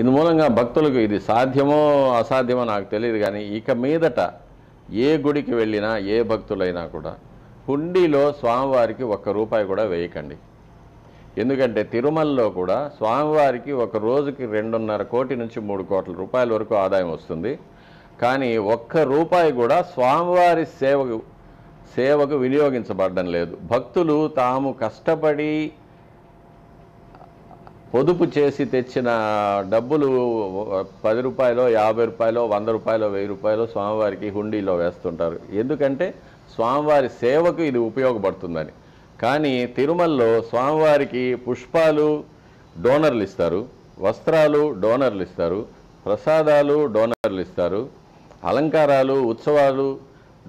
ఇందు మూలంగా భక్తులకు ఇది సాధ్యమో అసాధ్యమో నాకు తెలియదు, కానీ ఇక మీదట ఏ గుడికి వెళ్ళినా ఏ భక్తులైనా కూడా హుండీలో స్వామివారికి ₹1 కూడా వేయకండి. ఎందుకంటే తిరుమలలో కూడా స్వామివారికి ఒక రోజుకి 2.5 కోటి నుంచి 3 కోట్ల రూపాయల వరకు ఆదాయం వస్తుంది. కానీ ₹1 కూడా స్వామివారి సేవకు వినియోగించబడడం లేదు. భక్తులు తాము కష్టపడి పొదుపు చేసి తెచ్చిన డబ్బులు ₹10, ₹50, ₹100, ₹1000 స్వామివారికి హుండీలో వేస్తుంటారు. ఎందుకంటే స్వామివారి సేవకు ఇది ఉపయోగపడుతుందని. కానీ తిరుమలలో స్వామివారికి పుష్పాలు డోనర్లు ఇస్తారు, వస్త్రాలు డోనర్లు ఇస్తారు, ప్రసాదాలు డోనర్లు ఇస్తారు, అలంకారాలు ఉత్సవాలు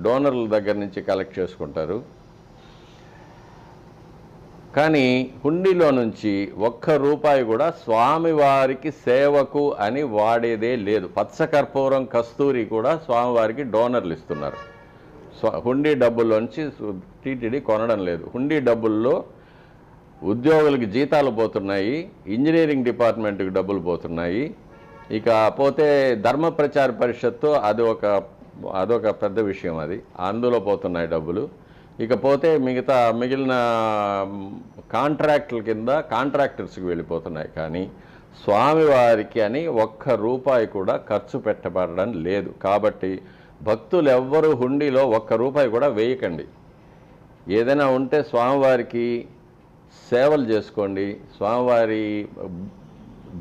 డోనర్ల దగ్గర నుంచి కలెక్ట్ చేసుకుంటారు. కానీ హుండీలో నుంచి ₹1 కూడా స్వామివారికి సేవకు అని వాడేదే లేదు. పచ్చకర్పూరం కస్తూరి కూడా స్వామివారికి డోనర్లు ఇస్తున్నారు. హుండీ డబ్బుల్లోంచి టీటీడీ కొనడం లేదు. హుండీ డబ్బుల్లో ఉద్యోగులకి జీతాలు పోతున్నాయి, ఇంజనీరింగ్ డిపార్ట్మెంట్కి డబ్బులు పోతున్నాయి. ఇక పోతే ధర్మ ప్రచార పరిషత్తు అదొక పెద్ద విషయం, అది అందులో పోతున్నాయి డబ్బులు. ఇకపోతే మిగిలిన కాంట్రాక్టుల కింద కాంట్రాక్టర్స్కి వెళ్ళిపోతున్నాయి. కానీ స్వామివారికి అని ₹1 కూడా ఖర్చు పెట్టబడడం లేదు. కాబట్టి భక్తులు ఎవ్వరూ హుండీలో ₹1 కూడా వేయకండి. ఏదైనా ఉంటే స్వామివారికి సేవలు చేసుకోండి. స్వామివారి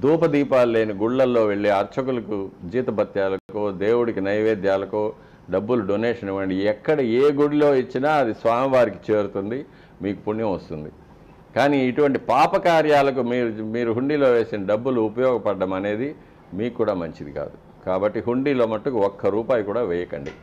ధూపదీపాలు లేని గుళ్ళల్లో వెళ్ళి అర్చకులకు జీతభత్యాలకో దేవుడికి నైవేద్యాలకో డబ్బులు డొనేషన్ ఇవ్వండి. ఎక్కడ ఏ గుడిలో ఇచ్చినా అది స్వామివారికి చేరుతుంది, మీకు పుణ్యం వస్తుంది. కానీ ఇటువంటి పాపకార్యాలకు మీరు హుండీలో వేసిన డబ్బులు ఉపయోగపడడం అనేది మీకు కూడా మంచిది కాదు. కాబట్టి హుండీలో మట్టుకు ₹1 కూడా వేయకండి.